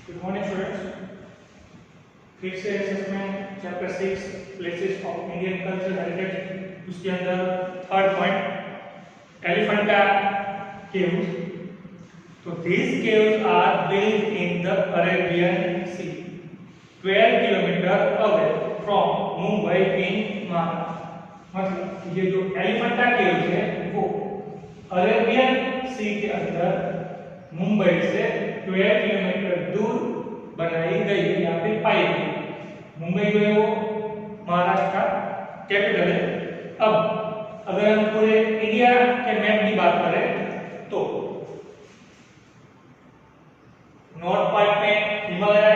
Good morning students. फिर से assessment chapter 6 places of Indian cultural heritage, उसके अंदर थर्ड पॉइंट एलिफेंटा केव्स। तो these caves are built in the Arabian Sea 12 kilometre away from Mumbai in Maharashtra. मतलब ये जो Elephanta caves है वो अरेबियन सी के अंदर मुंबई से 12 किलोमीटर दूर बनाई गई है या फिर पाई गई। मुंबई जो है वो महाराष्ट्र का कैपिटल है। अब अगर हम पूरे इंडिया के मैप की बात करें तो नॉर्थ पार्ट में हिमालय,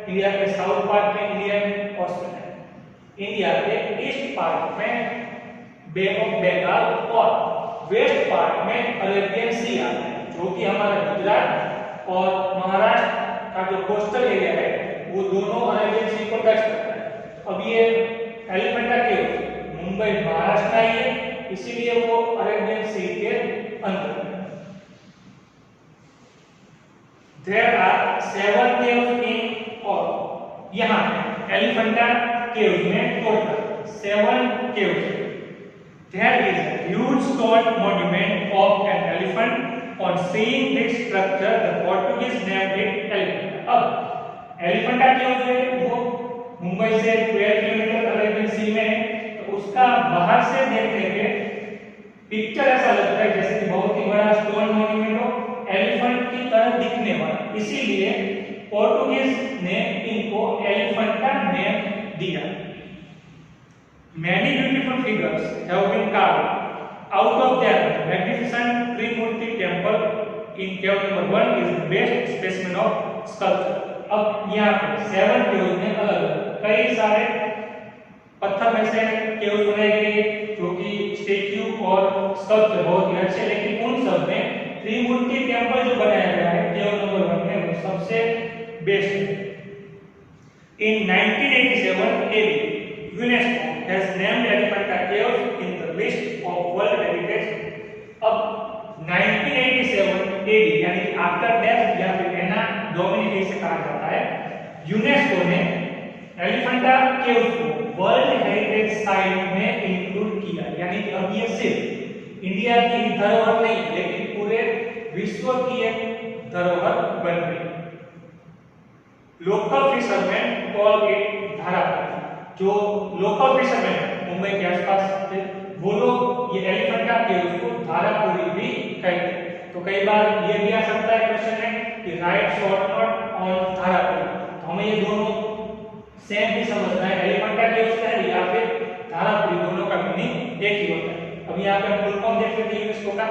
इंडिया के साउथ पार्ट में इंडियन ओशन है, इंडिया के ईस्ट पार्ट में बे ऑफ बंगाल और वेस्ट पार्ट में अरेबियन सी आता है, जो कि हमारा गुजरात और महाराष्ट्र का जो कोस्टल एरिया है वो दोनों अरेबियन सी को टच करता है। अब ये एलिफेंटा केव्स मुंबई महाराष्ट्र का ही है, इसीलिए वो अरेबियन सी के अंदर है। There are 7 caves in all। यहाँ एलिफेंटा केव्स में टोटल 7 caves है। There is a huge stone monument of an elephant। On seeing this structure, the Portuguese named it Elephanta। अब एलिफेंटा केव्स है वो मुंबई से 12 किलोमीटर अरेबियन सी में है, तो उसका बाहर से देखने पे पिक्चर ऐसा लगता है जैसे कि बहुत ही बड़ा स्टोन मॉन्यूमेंट हो, एलिफेंट की तरह दिखने वाला, इसीलिए पोर्टुगीज ने इनको एलिफेंटा नेम दिया। Many beautiful figures have been carved out of their magnificent Trimurti temple in cave number 1 is the best specimen of sculpture। अब यहाँ पे 7 केव्स में अलग कई सारे पत्थर में से केव्स बनाई गई जो कि स्टैच्यू और स्कल्पचर बहुत ही अच्छे, लेकिन उन सब में त्रिमूर्ति टेम्पल जो बनाया गया है केव नंबर 1 में वो सबसे बेस्ट है। In 1987 AD, UNESCO has named Elephanta Caves in the list of World Heritage। अब 1987 AD यानी कि आफ्टर डेथ या फिर एना डोमिनी से कहा जाता है, यूनेस्को ने एलिफेंटा केव्स को वर्ल्ड हेरिटेज साइट में इंक्लूड किया। यानी कि अब ये सिर्फ इंडिया की धरोहर नहीं लेकिन पूरे विश्व की एक धरोहर बन गई। Local fisherman call it Dharapuri. जो लोकल फिशरमैन मुंबई के आसपास थे वो लोग ये एलिफेंटा केव्स को धारापुरी भी कहते हैं। तो कई बार ये भी आ सकता है क्वेश्चन में कि right short note on Dharapuri, तो हमें ये दोनों सेम भी समझना है, एलिफेंटा केव्स क्या है या फिर धारापुरी, दोनों का मीनिंग एक ही होता है। अब यहाँ पे फुल फॉर्म देख लेते हैं यूनेस्को का।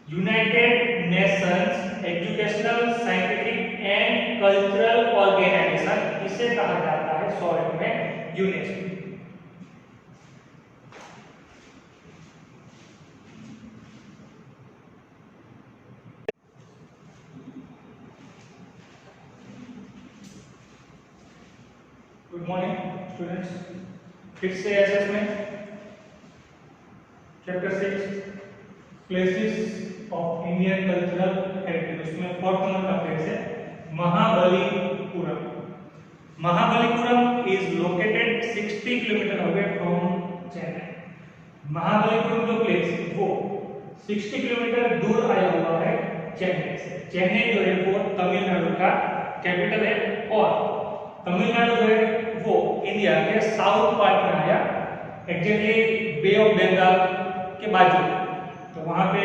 United Nations Educational Scientific and Cultural Organization, इसे कहा जाता है शॉर्ट में यूनेस्को। Good morning students. फिर से assessment chapter 6 places of Indian cultural heritage, उसमें 4th नंबर का प्लेस है Mahabalipuram. Mahabalipuram is located 60 kilometre away from Chennai. Mahabalipuram जो प्लेस है वो 60 किलोमीटर दूर आया हुआ है चेन्नई से। चेन्नई जो है वो तमिलनाडु का कैपिटल है और तमिलनाडु जो है वो इंडिया के साउथ पार्ट में आया, एग्जैक्टली बे ऑफ बंगाल के बाजू। तो वहां पे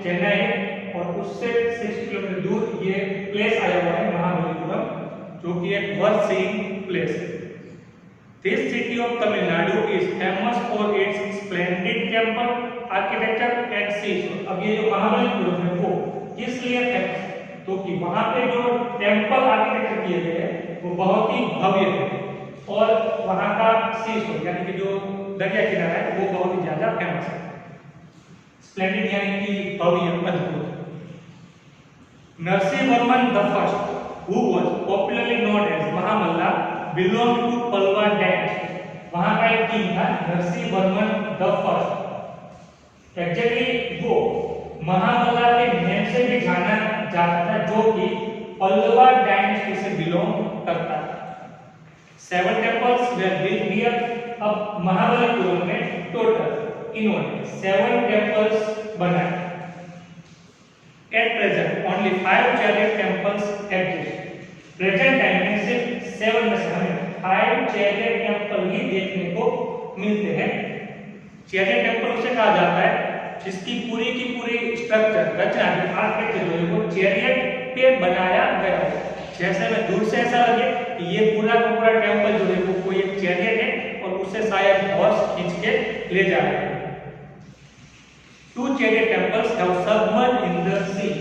चेन्नई है और उससे 60 किलोमीटर दूर ये प्लेस आया हुआ है महाबलीपुरम, जो कि एक वर्थ सीइंग प्लेस है। This city of Tamil Nadu is famous for its splendid temple architecture and seashore. अब ये जो महाबलीपुरम है वो किस लिए फेमस है? तो कि वहां पे जो टेंपल आर्किटेक्चर किए गए हैं वो बहुत ही भव्य है और वहां का सीशोर यानी कि जो दरिया किनारा है वो बहुत ही ज्यादा फेमस है। स्प्लेंडिड यानी कि भव्य, अद्भुत। Narasimhavarman the first, who was popularly known as Mahamalla, belong to Pallava dynasty. वहां का एक किंग था नरसिंहवर्मन द फर्स्ट, एग्जैक्टली वो महामल्ला के नेम से भी जाना जाता था, जो कि पल्लवा डायनेस्टी से बिलोंग करता है। 7 टेम्पल्स वेर बिल्ट हियर। अब महाबलीपुरम में टोटल इन्होंने 7 टेम्पल्स बनाए। At present only 5 chariot temples exist. Present time में सिर्फ 7 में से हमें 5 चैरियट टेम्पल ही देखने को मिलते हैं। चैरियट टेम्पल उसे कहा जाता है जिसकी पूरी की पूरी स्ट्रक्चर रचना आर्किटेक्चर जो है वो चैरियट पे बनाया गया है। जैसे में दूर से ऐसा लगे कि ये पूरा का पूरा टेम्पल जो है वो कोई एक चैरियट है और उसे शायद हॉर्स खींच के ले जा रहे हैं। 2 chariot temples have submerged in the sea.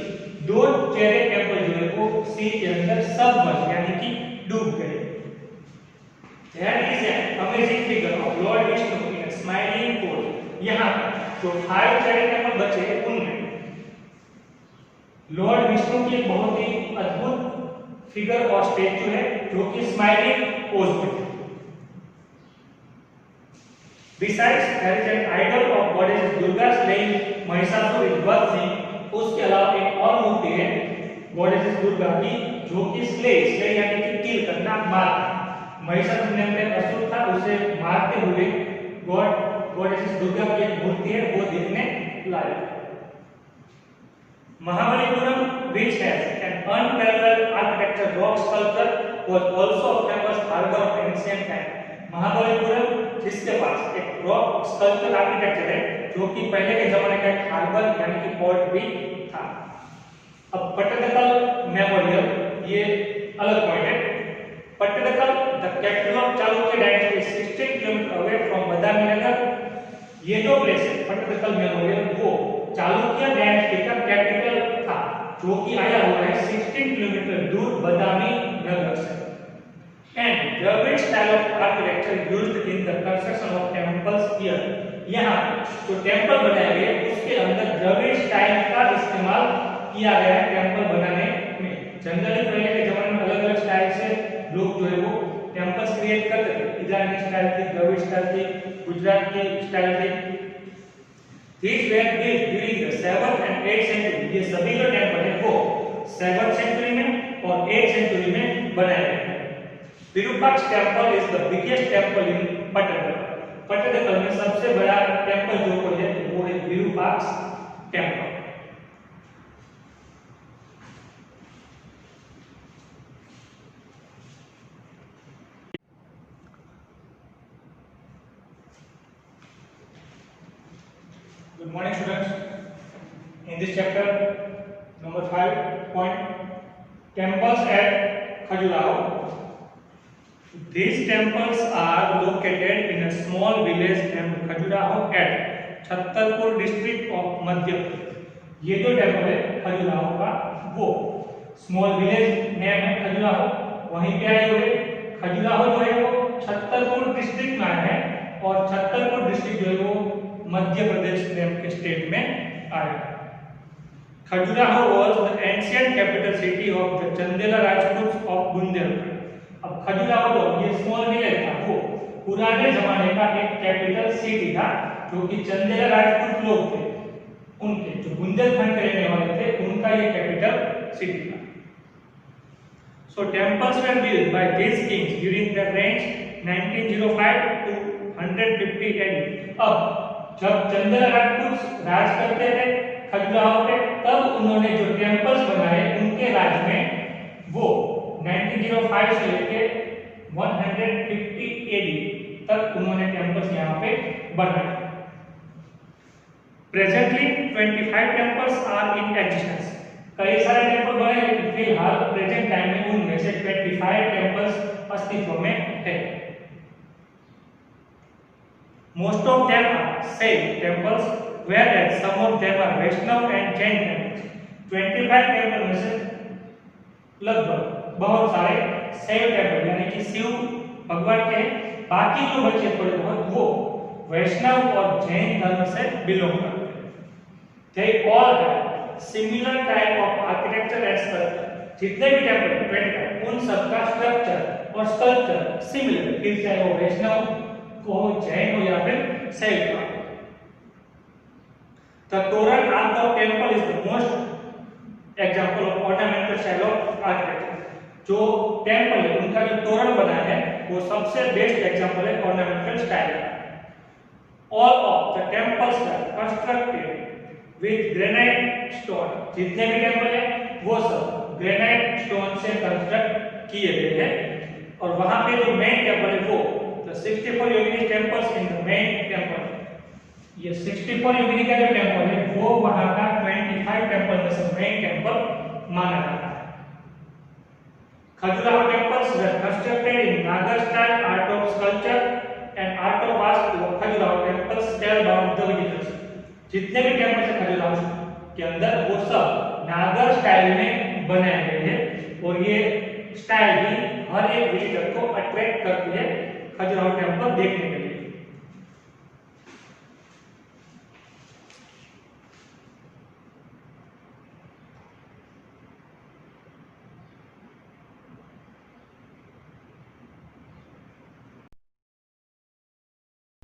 2 chariot temple जो है वो सी के अंदर सबमर्ज यानी कि डूब गए। There is an amazing figure of Lord Vishnu in a smiling pose. यहाँ जो 5 chariot टेम्पल बचे उनमें लॉर्ड विष्णु की एक बहुत ही अद्भुत फिगर और स्टैचू है जो कि स्माइलिंग पोज में है। Besides, there is an idol of goddess Durga slaying Mahishasura with birth Singh. उसके अलावा एक और मूर्ति है गॉडेस दुर्गा की जो कि स्ले यानी कि किल करना, मारना। महिषासुर नाम का असुर था, उसे मारते हुए गॉडेस दुर्गा की एक मूर्ति है वो देखने लायक। Mahabalipuram, which has an unparalleled architecture rock sculpture, was also a famous harbor of ancient time. Mahabalipuram जिसके पास एक रॉक स्कल्पचर आर्किटेक्चर है जो कि पहले के जमाने का एक हार्बर यानी कि पोर्ट भी था। अब पट्टदकल मेमोरियल ये अलग पॉइंट है। Pattadakal the capital of Chalukya dynasty 16 kilometre away from Badami Nagar. ये जो प्लेस है पट्टदकल मेमोरियल वो चालुक्य डायनेस्टी का कैपिटल था जो कि आया हुआ है 16 किलोमीटर दूर बदामी नगर से। And Dravid style of architecture used in the construction of temples here. यहाँ जो टेम्पल बनाए गए उसके अंदर द्रविड़ स्टाइल का इस्तेमाल किया गया है टेम्पल बनाने में। जनरली पहले के जमाने में अलग अलग स्टाइल से लोग जो है वो टेम्पल्स क्रिएट करते थे। इरानी स्टाइल थी, द्रविड़ स्टाइल थी, गुजरात की स्टाइल थी। These were built during the 7th and 8th century. ये सभी जो टेम्पल है वो 7th सेंचुरी में और 8th सेंचुरी में बनाए गए। Virupaksha temple is the biggest temple in Pattadakal. Pattadakal में सबसे बड़ा टेम्पल जो है वो है Virupaksha temple. Good morning students. In this chapter number 5 point temples at Khajuraho. These temples are located in a small village named Khajuraho at Chhatarpur district of Madhya Pradesh. ये जो temple है खजुराहो का वो स्मॉल विलेज नेम है खजुराहो, वहीं पे आए हुए। खजुराहो जो है वो छत्तरपुर डिस्ट्रिक्ट में है और छत्तरपुर डिस्ट्रिक्ट जो है वो मध्य प्रदेश नेम के स्टेट में आया। Khajuraho was the ancient capital city of the Chandela Rajput of Bundelkhand. अब खजुराहो जो ये स्मॉल विलेज था वो पुराने जमाने का एक कैपिटल सिटी था जो कि चंदेला राजपूत लोग थे, उनके जो बुंदेलखंड के रहने वाले थे उनका ये कैपिटल सिटी था। So temples were built by these kings during the range 1905 to 150 AD. अब जब चंदेला राजपूत राज करते थे खजुराहो पे तब उन्होंने जो टेम्पल्स बनाए उनके राज में वो 1905 से लेके 150 एडी तक उन्होंने टेम्पल्स यहाँ पे बनाए। Presently 25 temples are in existence. कई सारे टेम्पल बने लेकिन फिलहाल प्रेजेंट टाइम में उनमें से 25 टेम्पल्स अस्तित्व में है। Most of them are same temples whereas some of them are Vaishnav and Jain temples। 25 temple में से लगभग बहुत सारे शैव टेम्पल यानी कि शिव भगवान के हैं, बाकी जो बचे थोड़े बहुत वो वैष्णव और जैन धर्म से बिलोंग करते हैं। They all have similar type of architecture and sculpture। जितने भी टेम्पल 25 उन सबका स्ट्रक्चर और स्कल्पचर सिमिलर, फिर चाहे वो वैष्णव को जैन हो या फिर शैव का। The Toran Arc of temple is the most example of ornamental style of architecture. जो टेम्पल है उनका जो तोरण बना है वो सबसे बेस्ट एग्जाम्पल है ऑर्नामेंटल स्टाइल का। All of the temples were constructed with granite stone। जितने भी टेम्पल है वो सब ग्रेनाइट स्टोन से कंस्ट्रक्ट किए गए हैं। और वहां पे जो मेन टेम्पल है वो the 64 Yogini temples in the main temple, ये 64 योगिनी का जो टेम्पल है वो वहां का 25 टेम्पल में से मेन टेम्पल माना जाता है। Khajuraho temples were constructed in Nagar style art of sculpture and art of vastu। Khajuraho temples style bound the village. जितने भी टेम्पल्स है खजुराहो के अंदर वो सब नागर स्टाइल में बनाए गए हैं और ये स्टाइल भी हर एक विजिटर को अट्रैक्ट करती है खजुराहो टेम्पल देखने के लिए।